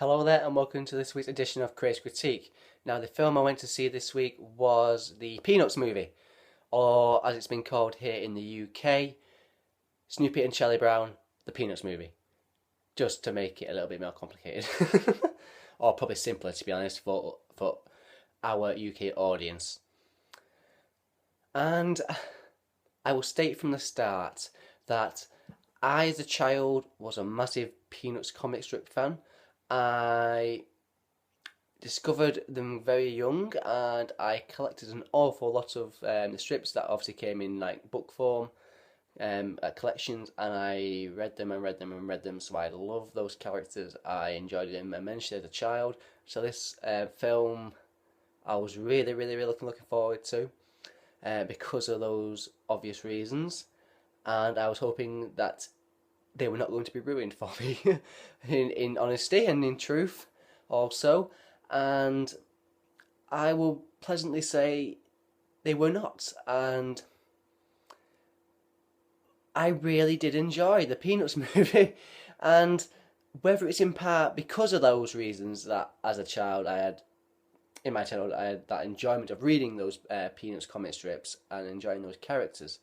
Hello there and welcome to this week's edition of Creative Critique. Now the film I went to see this week was the Peanuts movie, or as it's been called here in the UK, Snoopy and Charlie Brown, the Peanuts movie. Just to make it a little bit more complicated. Or probably simpler to be honest for our UK audience. And I will state from the start that I as a child was a massive Peanuts comic strip fan. I discovered them very young, and I collected an awful lot of the strips that obviously came in like book form, collections, and I read them and read them and read them. So I love those characters. I enjoyed them immensely as a child. So this film, I was really looking forward to, because of those obvious reasons, and I was hoping that they were not going to be ruined for me in honesty and in truth also, and I will pleasantly say they were not, and I really did enjoy the Peanuts movie. And whether it's in part because of those reasons that as a child I had in my childhood I had that enjoyment of reading those Peanuts comic strips and enjoying those characters,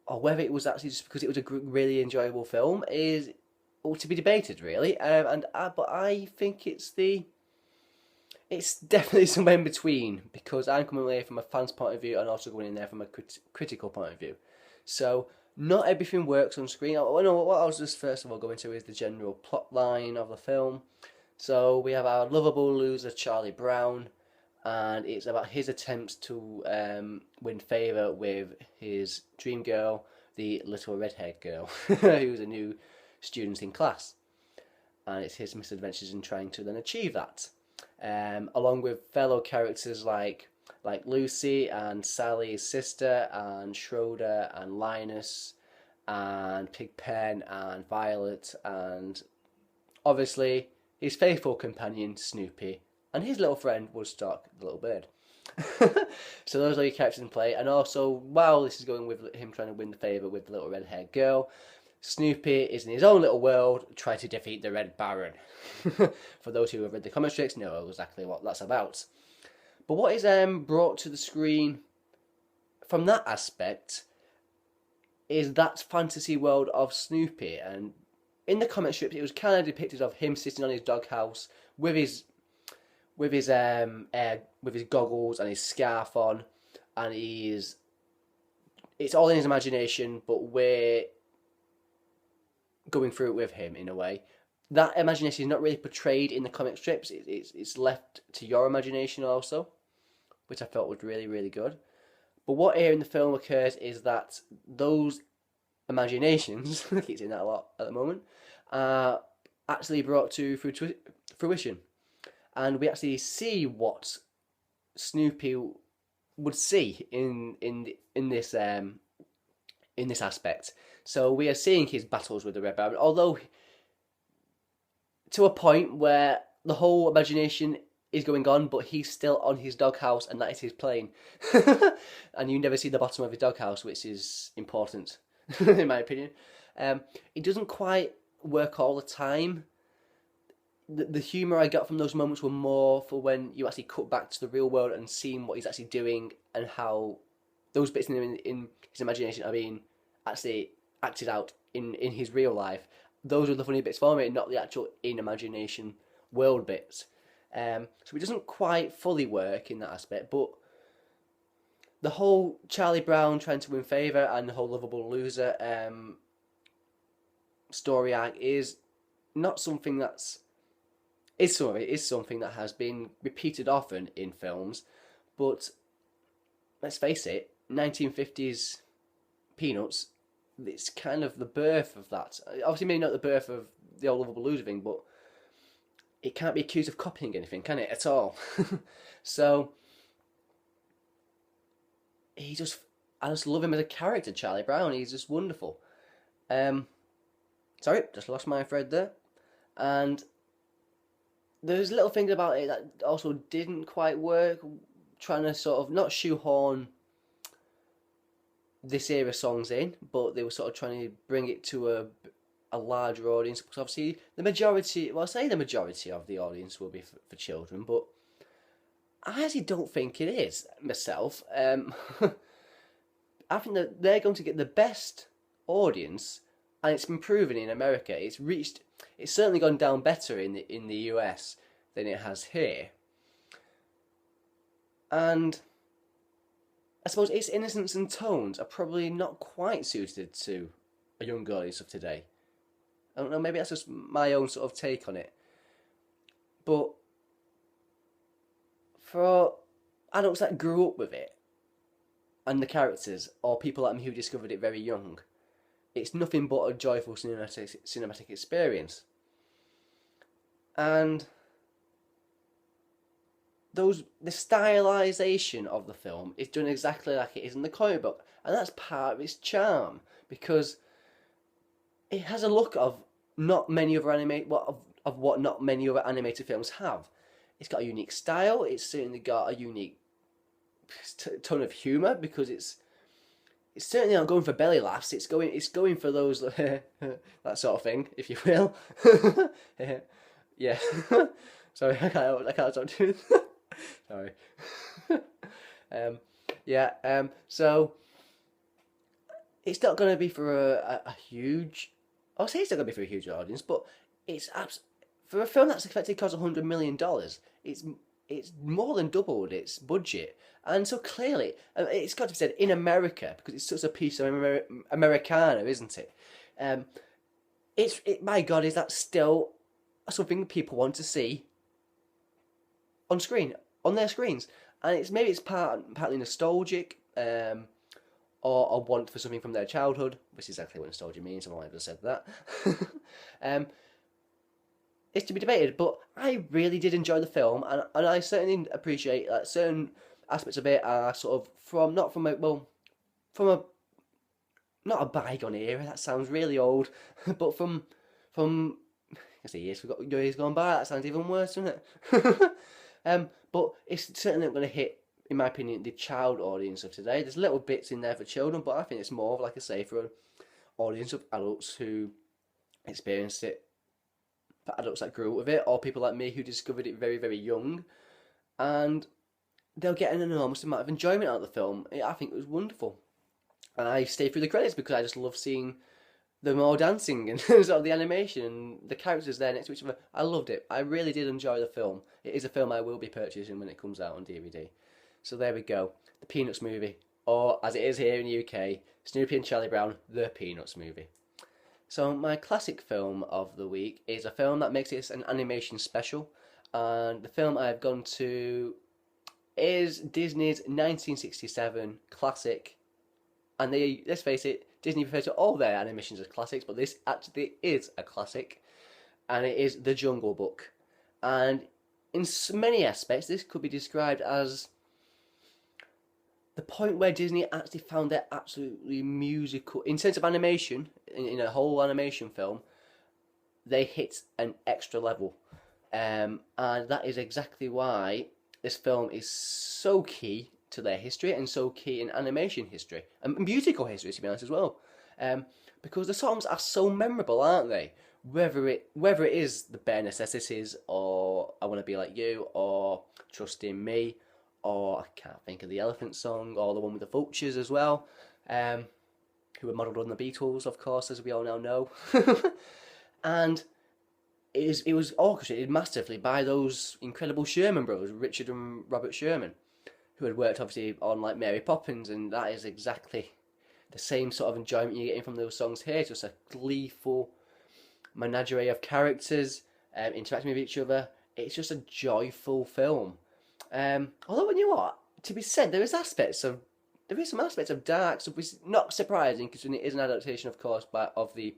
or whether it was actually just because it was a really enjoyable film is to be debated, really. But I think it's definitely somewhere in between, because I'm coming away from a fan's point of view and also going in there from a critical point of view. So not everything works on screen. What I was just first of all going to is the general plot line of the film. So we have our lovable loser Charlie Brown, and it's about his attempts to win favour with his dream girl, the little red-haired girl, who's a new student in class. And it's his misadventures in trying to then achieve that. Along with fellow characters like Lucy and Sally's sister, and Schroeder and Linus and Pigpen and Violet, and obviously his faithful companion Snoopy, and his little friend Woodstock, the little bird. So those are your characters in play, and also while this is going with him trying to win the favour with the little red-haired girl, Snoopy is in his own little world trying to defeat the Red Baron. For those who have read the comic strips, know exactly what that's about. But what is brought to the screen from that aspect is that fantasy world of Snoopy, and in the comic strips it was kind of depicted of him sitting on his doghouse with his goggles and his scarf on, and it's all in his imagination, but we're going through it with him in a way. That imagination is not really portrayed in the comic strips. It's left to your imagination also, which I felt was really good. But what here in the film occurs is that those imaginations, I keep saying that a lot at the moment, are actually brought to fruition, and we actually see what Snoopy would see in this aspect. So we are seeing his battles with the Red Baron, although to a point where the whole imagination is going on, but he's still on his doghouse, and that is his plane. And you never see the bottom of his doghouse, which is important, in my opinion. It doesn't quite work all the time. The humour I got from those moments were more for when you actually cut back to the real world and seeing what he's actually doing, and how those bits in his imagination are being actually acted out in his real life. Those are the funny bits for me, not the actual in-imagination world bits. So it doesn't quite fully work in that aspect, but the whole Charlie Brown trying to win favour and the whole lovable loser story arc is not something that's... It is something that has been repeated often in films, but let's face it, 1950s Peanuts, it's kind of the birth of that. Obviously, maybe not the birth of the old lovable loser thing, but it can't be accused of copying anything, can it, at all? So, I just love him as a character, Charlie Brown. He's just wonderful. Sorry, just lost my thread there. And there's little things about it that also didn't quite work, trying to sort of not shoehorn this era songs in, but they were sort of trying to bring it to a larger audience, because obviously the majority, well, I say the majority of the audience will be for children, but I actually don't think it is myself. I think that they're going to get the best audience, and it's been proven in America. It's certainly gone down better in the US than it has here. And I suppose its innocence and tones are probably not quite suited to a young audience of today. I don't know, maybe that's just my own sort of take on it. But for adults that grew up with it, and the characters, or people like me who discovered it very young, it's nothing but a joyful cinematic experience. And the stylization of the film is done exactly like it is in the comic book, and that's part of its charm, because it has a look of not many other of what not many other animated films have. It's got a unique style. It's certainly got a unique tone of humour, because it's certainly not going for belly laughs. It's going for those that sort of thing, if you will. Yeah. Sorry, I can't stop doing that. Sorry. So it's not going to be for a huge. I'll say it's not going to be for a huge audience, but for a film that's expected to cost $100 million. It's more than doubled its budget, and so clearly it's got to be said in America, because it's such a piece of Americana, isn't it? My God, is that still something people want to see on screen, on their screens? And maybe it's partly nostalgic, or a want for something from their childhood, which is exactly what nostalgia means. I might have just said that. It's to be debated, but I really did enjoy the film, and I certainly appreciate that certain aspects of it are sort of not a bygone era. That sounds really old, but from I say years gone by. That sounds even worse, doesn't it? But it's certainly not going to hit, in my opinion, the child audience of today. There's little bits in there for children, but I think it's more of, like I say, for an audience of adults who experienced it, for adults that grew up with it, or people like me who discovered it very, very young, and they'll get an enormous amount of enjoyment out of the film. I think it was wonderful, and I stayed through the credits because I just love seeing them all dancing and sort of the animation and the characters there next to each other. I loved it. I really did enjoy the film. It is a film I will be purchasing when it comes out on DVD. So there we go, the Peanuts movie, or as it is here in the UK, Snoopy and Charlie Brown, the Peanuts movie. So my classic film of the week is a film that makes it an animation special, and the film I've gone to is Disney's 1967 classic, and let's face it, Disney refer to all their animations as classics, but this actually is a classic, and it is The Jungle Book. And in many aspects, this could be described as the point where Disney actually found their absolutely musical, in terms of animation, in a whole animation film, they hit an extra level. And that is exactly why this film is so key to their history, and so key in animation history, and musical history, to be honest, as well. Because the songs are so memorable, aren't they? Whether it is The Bare Necessities, or I Want to Be Like You, or Trust in Me, or I can't think of the Elephant Song, or the one with the vultures as well, who were modelled on the Beatles, of course, as we all now know. And it was orchestrated masterfully by those incredible Sherman brothers, Richard and Robert Sherman, who had worked obviously on like Mary Poppins, and that is exactly the same sort of enjoyment you're getting from those songs here. Just a gleeful menagerie of characters interacting with each other. It's just a joyful film. Although, you know what, to be said, there is some aspects of dark stuff, which is not surprising, because it is an adaptation, of course, of the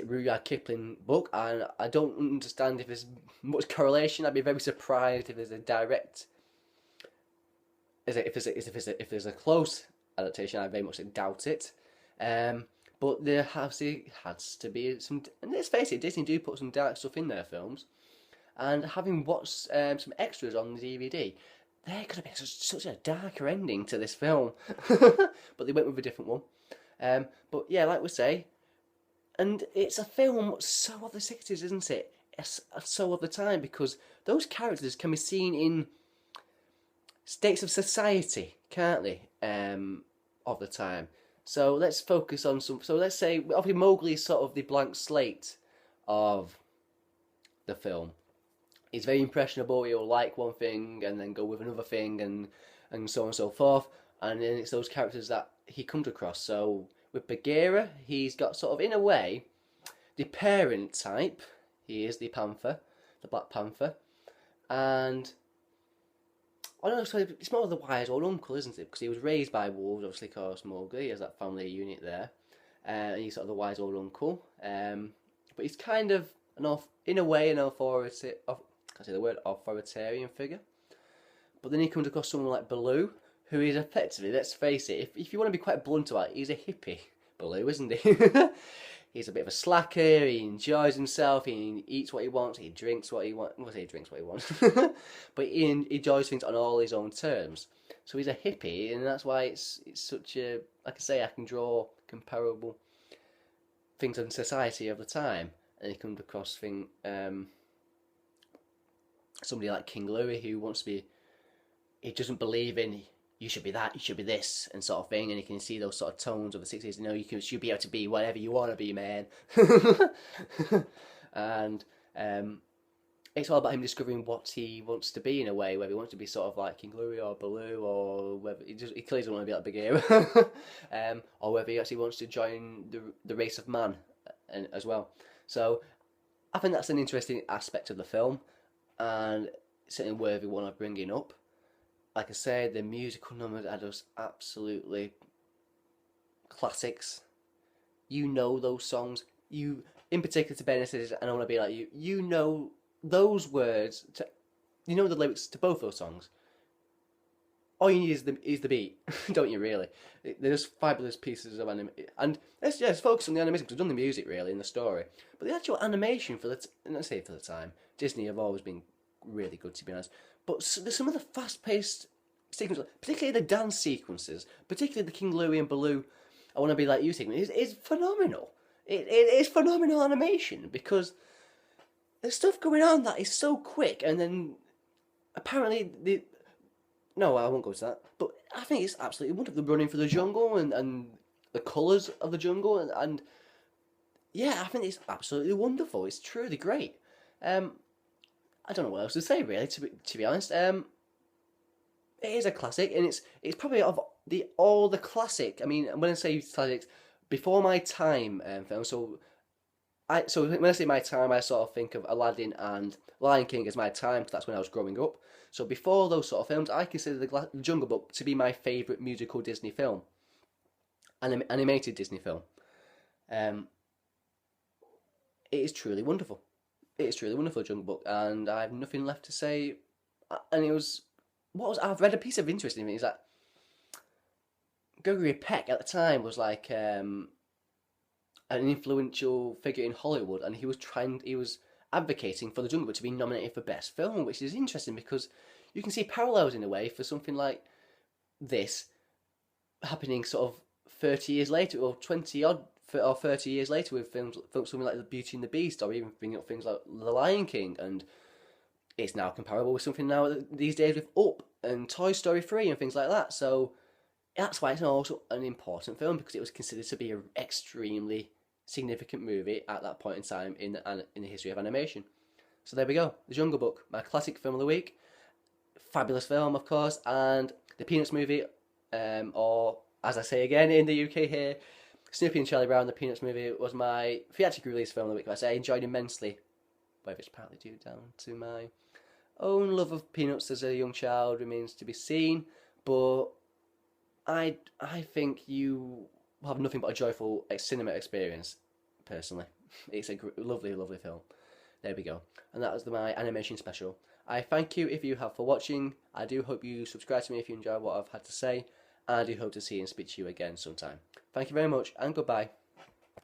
Rudyard Kipling book, and I don't understand if there's much correlation. I'd be very surprised if there's a direct, if there's a close adaptation. I very much doubt it. But there has to be some, and let's face it, Disney do put some dark stuff in their films. And having watched some extras on the DVD, there could have been such a darker ending to this film. But they went with a different one. But yeah, like we say, And it's a film so of the 60s, isn't it? It's so of the time, because those characters can be seen in states of society, can't they? Of the time. So let's focus on some. So let's say, obviously, Mowgli is sort of the blank slate of the film. He's very impressionable. He'll like one thing and then go with another thing, and so on and so forth. And then it's those characters that he comes across. So with Bagheera, he's got sort of, in a way, the parent type. He is the Panther, the Black Panther, and I don't know. So it's more of the wise old uncle, isn't it? Because he was raised by wolves, obviously, of course, Mowgli. He has that family unit there, and he's sort of the wise old uncle. But he's kind of in a way, an authority. Can't say the word authoritarian figure. But then he comes across someone like Baloo, who is effectively, let's face it, if you want to be quite blunt about it, he's a hippie, Baloo, isn't he? He's a bit of a slacker. He enjoys himself. He eats what he wants. He drinks what he wants. Well, he drinks what he wants, but he enjoys things on all his own terms. So he's a hippie, and that's why it's such a, like I say, I can draw comparable things in society of the time, and he comes across somebody like King Louis, who wants to be, he doesn't believe in you should be that, you should be this, and sort of thing, and you can see those sort of tones of the 60s, should be able to be whatever you want to be, man. And it's all about him discovering what he wants to be, in a way, whether he wants to be sort of like King Louis or Baloo, or whether he clearly doesn't want to be like Bagheera, or whether he actually wants to join the race of man as well. So I think that's an interesting aspect of the film, and certainly worthy one of bringing up. Like I said, the musical numbers are just absolutely classics. You know those songs. You, in particular, to Ben says, "And I want to be like you." You know those words. You know the lyrics to both those songs. All you need is the beat, don't you? Really, they're just fabulous pieces of anime. And let's focus on the animation, because we've done the music really in the story, but the actual animation for let's say for the time, Disney have always been really good, to be honest. But some of the fast-paced sequences, particularly the dance sequences, particularly the King Louis and Baloo, I want to be like you sequence, is phenomenal. It is phenomenal animation, because there's stuff going on that is so quick, and then apparently no, I won't go to that. But I think it's absolutely wonderful. The running through the jungle, and the colours of the jungle, and yeah, I think it's absolutely wonderful. It's truly great. I don't know what else to say, really. To be honest, it is a classic, and it's probably of all the classic. I mean, when I say classics, before my time film. So when I say my time, I sort of think of Aladdin and Lion King as my time, because that's when I was growing up. So before those sort of films, I consider the Jungle Book to be my favourite musical Disney film, animated Disney film. It is truly wonderful. It is truly wonderful, Jungle Book, and I have nothing left to say. And I've read a piece of interesting thing is that Gregory Peck at the time was like an influential figure in Hollywood, and he was advocating for the Jungle Book to be nominated for Best Film, which is interesting, because you can see parallels in a way for something like this happening sort of 30 years later, or 20 odd or 30 years later, with films something like The Beauty and the Beast, or even bringing up things like The Lion King, and it's now comparable with something now these days with Up and Toy Story 3 and things like that. So that's why it's also an important film, because it was considered to be an extremely significant movie at that point in time in the history of animation. So there we go, The Jungle Book, my classic film of the week. Fabulous film, of course, and the Peanuts movie, or as I say again in the UK here, Snoopy and Charlie Brown, the Peanuts movie, was my theatrically released film of the week. I enjoyed immensely, whether it's partly due down to my own love of Peanuts as a young child remains to be seen, but I think you have nothing but a joyful cinema experience, personally. It's a lovely, lovely film. There we go. And that was my animation special. I thank you if you have for watching. I do hope you subscribe to me if you enjoy what I've had to say. And I do hope to see and speak to you again sometime. Thank you very much, and goodbye.